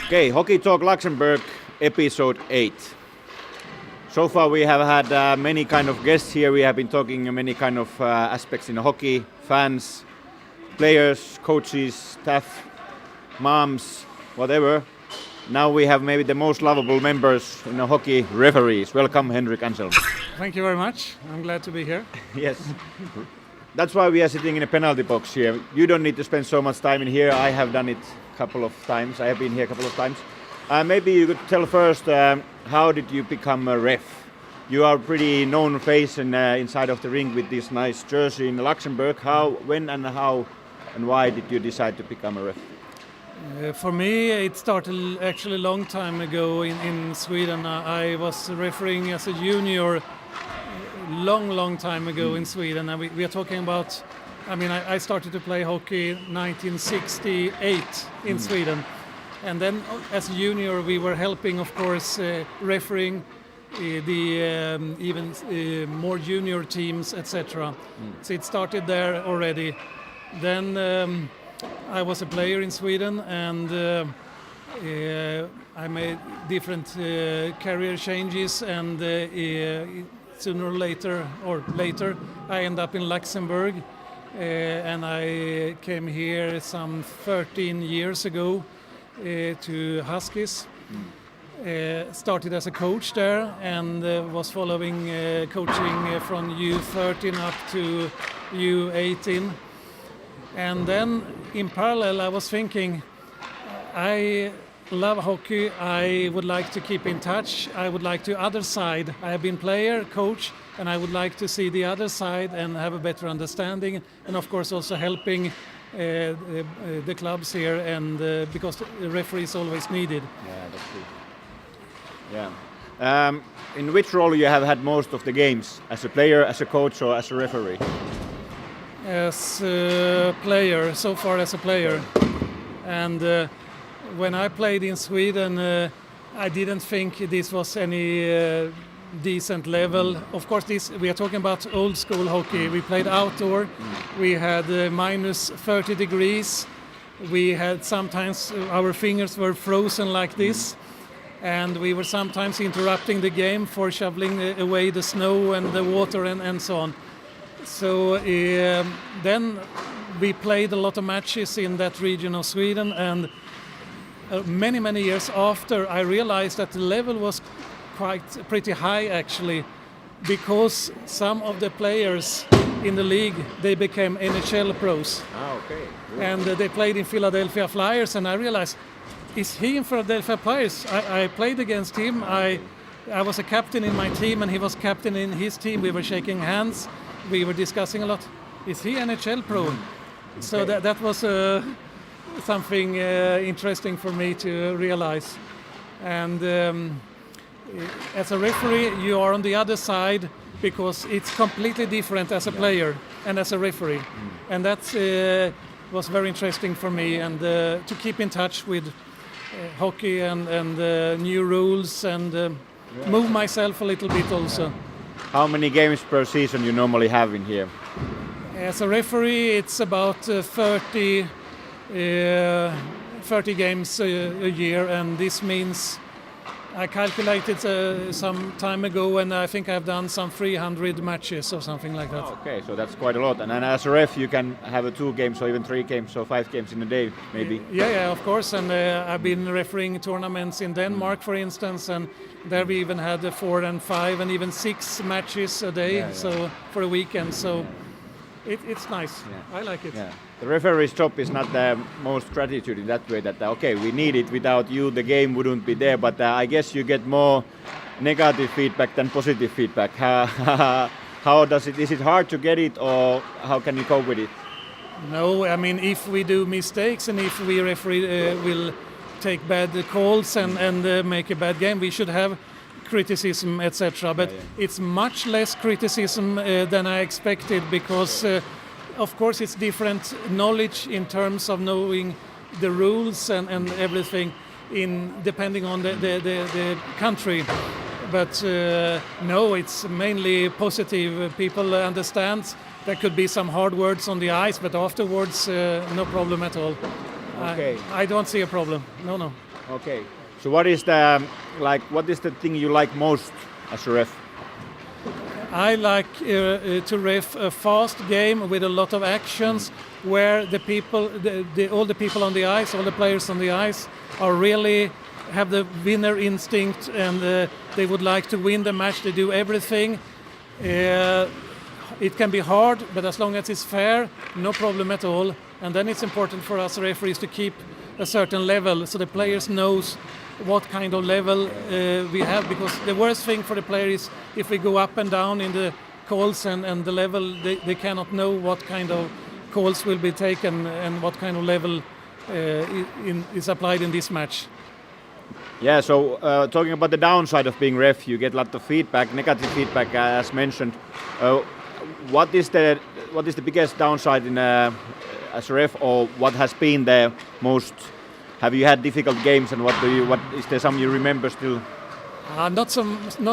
Okay, Hockey Talk Luxembourg, episode 8. So far we have had many kind of guests here. We have been talking many kind of aspects in hockey, fans, players, coaches, staff, moms, whatever. Now we have maybe the most lovable members in the hockey, referees. Welcome, Henric Anselm. Thank you very much. I'm glad to be here. Yes. That's why we are sitting in a penalty box here. You don't need to spend so much time in here. I have done it a couple of times. I have been here a couple of times. Maybe you could tell first, how did you become a ref? You are a pretty known face inside of the ring with this nice jersey in Luxembourg. How, when and how and why did you decide to become a ref? For me, it started actually a long time ago in Sweden. I was refereeing as a junior long time ago in Sweden. And we are talking about, I started to play hockey 1968 in Sweden. And then as a junior, we were helping, of course, refereeing the even more junior teams, etc. So it started there already. Then I was a player in Sweden, and I made different career changes, and sooner or later, I ended up in Luxembourg, and I came here some 13 years ago to Huskies. Started as a coach there, and was following coaching from U13 up to U18. And then in parallel I was thinking, I love hockey, I would like to keep in touch, I would like to other side. I have been player, coach, and I would like to see the other side and have a better understanding, and of course also helping the clubs here, and because the referee is always needed. Yeah, that's true. Yeah. In which role you have had most of the games? As a player, as a coach, or as a referee? As a player, so far as a player. And when I played in Sweden, I didn't think this was any decent level. Of course, we are talking about old school hockey. We played outdoor. We had minus 30 degrees. We had sometimes our fingers were frozen like this. And we were sometimes interrupting the game for shoveling away the snow and the water and so on. So then we played a lot of matches in that region of Sweden, and many years after I realized that the level was pretty high actually, because some of the players in the league, they became NHL pros. Okay. Good. And they played in Philadelphia Flyers, and I realized, is he in Philadelphia Flyers? I played against him. I was a captain in my team and he was captain in his team. We were shaking hands. We were discussing a lot. Is he NHL pro? Okay. So that was something interesting for me to realize. And as a referee, you are on the other side because it's completely different as a player and as a referee. And that was very interesting for me, and to keep in touch with hockey and new rules, and move myself a little bit also. How many games per season you normally have in here? As a referee, it's about 30 games a year, and this means I calculated some time ago, and I think I've done some 300 matches or something like that. Oh, okay, so that's quite a lot. And then as a ref, you can have 2 games or even 3 games or 5 games in a day, maybe. Yeah, of course. And I've been refereeing tournaments in Denmark, for instance, and there we even had 4 and 5 and even 6 matches a day, so for a weekend. So it's nice. Yeah. I like it. Yeah. The referee's job is not the most gratitude in that way, that okay, we need it, without you the game wouldn't be there, but I guess you get more negative feedback than positive feedback. How does it, is it hard to get it, or how can you cope with it? No, I mean, if we do mistakes and if we referee will take bad calls and make a bad game, we should have criticism, etc. But it's much less criticism than I expected, because of course it's different knowledge in terms of knowing the rules and everything depending on the country. But no, it's mainly positive. People understand there could be some hard words on the ice, but afterwards, no problem at all. Okay. I don't see a problem. No. Okay. So what is the thing you like most as a ref? I like to ref a fast game with a lot of actions, where the people, all the people on the ice, all the players on the ice, are really have the winner instinct, and they would like to win the match. They do everything. It can be hard, but as long as it's fair, no problem at all. And then it's important for us referees to keep a certain level, so the players knows what kind of level we have, because the worst thing for the player is if we go up and down in the calls and the level, they cannot know what kind of calls will be taken and what kind of level is applied in this match. Yeah, so talking about the downside of being ref, you get a lot of feedback, negative feedback, as mentioned. What is the biggest downside in as a ref, or what has been the most? Have you had difficult games, and what is there some you remember still? Not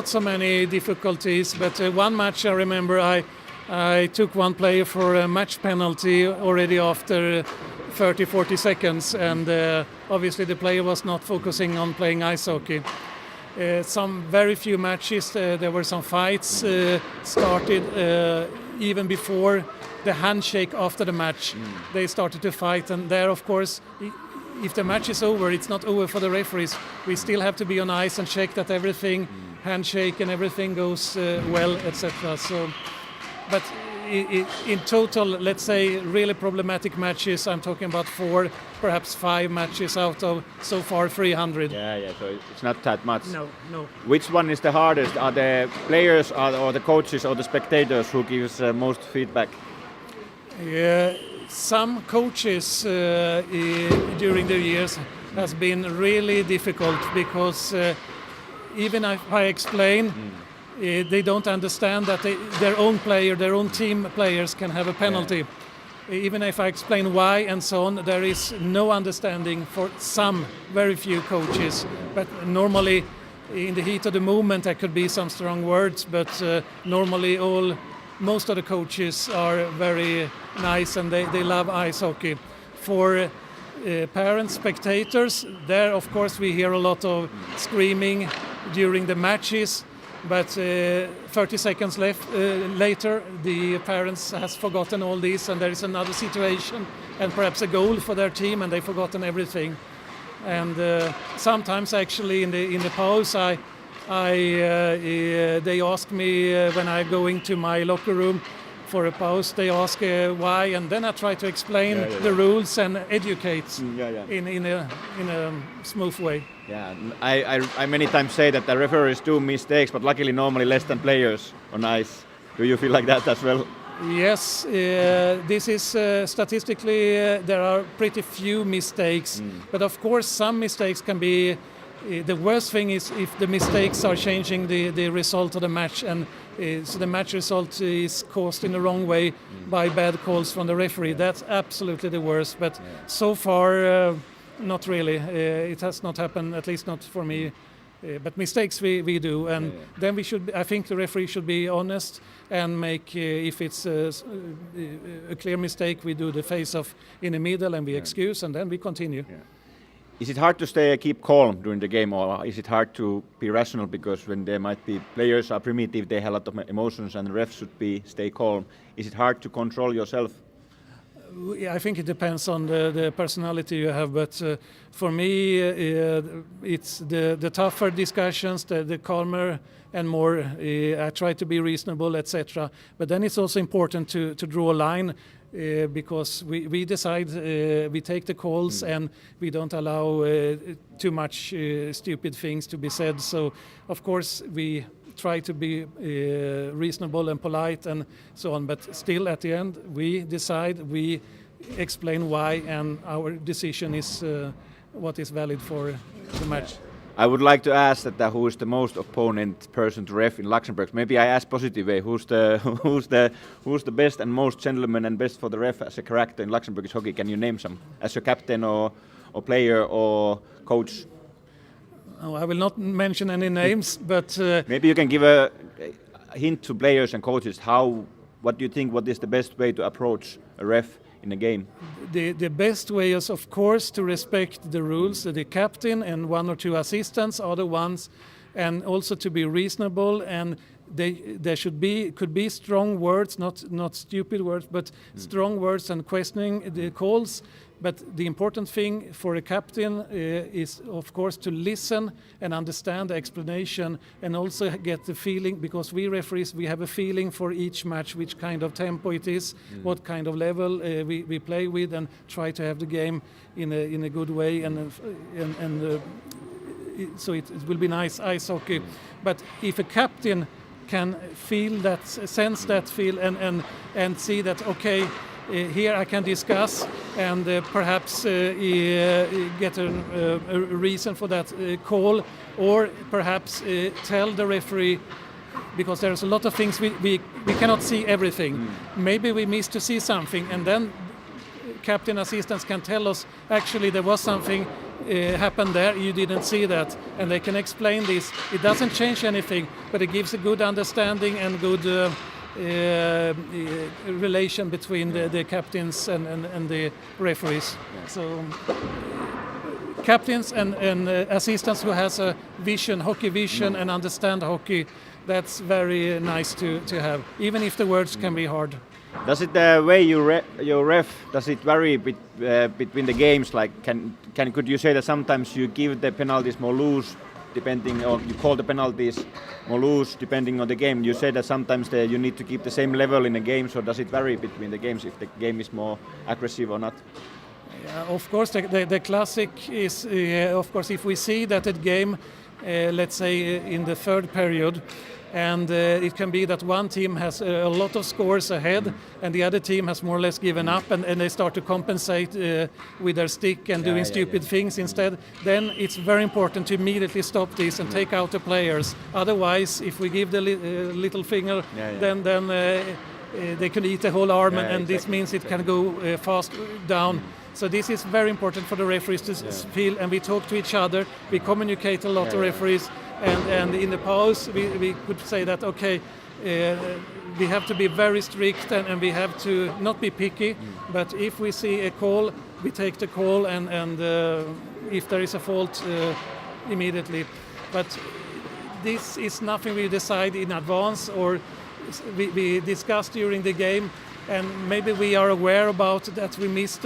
so many difficulties, but one match I remember I took one player for a match penalty already after 30-40 seconds, and obviously the player was not focusing on playing ice hockey. Some very few matches, there were some fights started even before the handshake after the match. They started to fight, and there, of course, if the match is over, it's not over for the referees. We still have to be on ice and check that everything, handshake and everything goes well, etc. So, but in total, let's say really problematic matches, I'm talking about 4, perhaps 5 matches out of so far 300. Yeah, so it's not that much. No. Which one is the hardest? Are the players or the coaches or the spectators who gives most feedback? Yeah, some coaches during the years has been really difficult, because even if I explain, they don't understand that their own player, their own team players can have a penalty. Even if I explain why and so on, there is no understanding for some, very few coaches. But normally, in the heat of the moment, there could be some strong words, but normally most of the coaches are very nice, and they love ice hockey. For parents, spectators, there of course we hear a lot of screaming during the matches, but 30 seconds later the parents has forgotten all this, and there is another situation and perhaps a goal for their team, and they've forgotten everything. And sometimes actually in the pause they ask me when I'm going to my locker room for a pause, they ask why, and then I try to explain the rules and educate in a smooth way. Yeah, I many times say that the referees do mistakes, but luckily normally less than players on ice. Do you feel like that as well? Yes, this is statistically there are pretty few mistakes, but of course some mistakes can be. The worst thing is if the mistakes are changing the result of the match, and so the match result is caused in the wrong way by bad calls from the referee. That's absolutely the worst, but so far not really. It has not happened, at least not for me. But mistakes we do, and then I think the referee should be honest and make, if it's a clear mistake, we do the face-off in the middle and we excuse, and then we continue. Yeah. Is it hard to keep calm during the game, or is it hard to be rational, because when there might be players are primitive, they have a lot of emotions, and the refs should stay calm? Is it hard to control yourself? I think it depends on the personality you have, but for me it's the tougher discussions, the calmer and more. I try to be reasonable, etc. But then it's also important to draw a line, because we decide, we take the calls, and we don't allow too much stupid things to be said. So of course we try to be reasonable and polite and so on, but still at the end we decide, we explain why, and our decision is what is valid for the match. I would like to ask who is the most opponent person to ref in Luxembourg. Maybe I ask positive way. Who's the best and most gentleman and best for the ref as a character in Luxembourgish hockey? Can you name some as a captain or player or coach? Oh, I will not mention any names, but maybe you can give a hint to players and coaches how what do you think? What is the best way to approach a ref in a game? The best way is, of course, to respect the rules. The captain and one or two assistants are the ones, and also to be reasonable, and there could be strong words, not stupid words, but strong words and questioning the calls. But the important thing for a captain is, of course, to listen and understand the explanation, and also get the feeling, because we referees, we have a feeling for each match, which kind of tempo it is, what kind of level we play with, and try to have the game in a good way, and so it will be nice ice hockey. But if a captain can feel that, sense that, feel and see that, okay, here I can discuss and perhaps get a reason for that call, or perhaps tell the referee, because there's a lot of things we cannot see everything. Maybe we miss to see something, and then captain assistants can tell us, actually there was something happened there, you didn't see that, and they can explain this. It doesn't change anything, but it gives a good understanding and good relation between the captains and the referees. So captains and assistants who has a vision, hockey vision, and understand hockey, that's very nice to have, even if the words can be hard. Does it the way you ref, does it vary between the games? Like, could you say that sometimes you give the penalties more loose, depending on, you call the penalties more loose depending on the game? You say that sometimes you need to keep the same level in a game, so does it vary between the games if the game is more aggressive or not? Of course, the classic is, of course, if we see that a game, let's say in the third period, and it can be that one team has a lot of scores ahead, and the other team has more or less given up, and they start to compensate with their stick and doing stupid things instead. Then it's very important to immediately stop this and take out the players. Otherwise, if we give the little finger, then they can eat the whole arm, and this means it can go fast down. So this is very important for the referees to feel, and we talk to each other, we communicate a lot to referees, and in the pause we could say that, okay, we have to be very strict, and we have to not be picky, but if we see a call, we take the call, and if there is a fault, immediately. But this is nothing we decide in advance, or we discuss during the game, and maybe we are aware about that we missed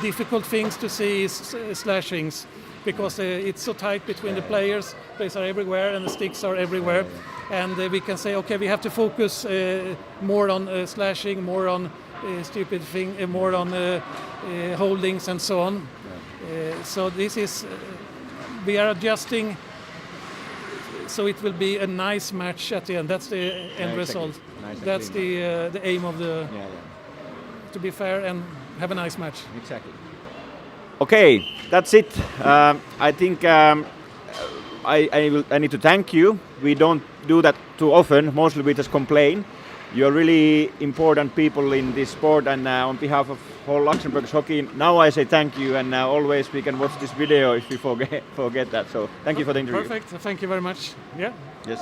difficult things to see slashings, because it's so tight between the players are everywhere and the sticks are everywhere, and we can say, okay, we have to focus more on slashing, more on stupid thing, more on holdings and so on. So this is, we are adjusting, so it will be a nice match at the end. That's the end result. Nice. That's the aim of the to be fair and have a nice match. Exactly. Okay, that's it. I think I need to thank you. We don't do that too often. Mostly we just complain. You're really important people in this sport, and on behalf of whole Luxembourgish hockey, now I say thank you, and always we can watch this video if we forget that. So thank you for the interview. Perfect. Thank you very much. Yeah. Yes.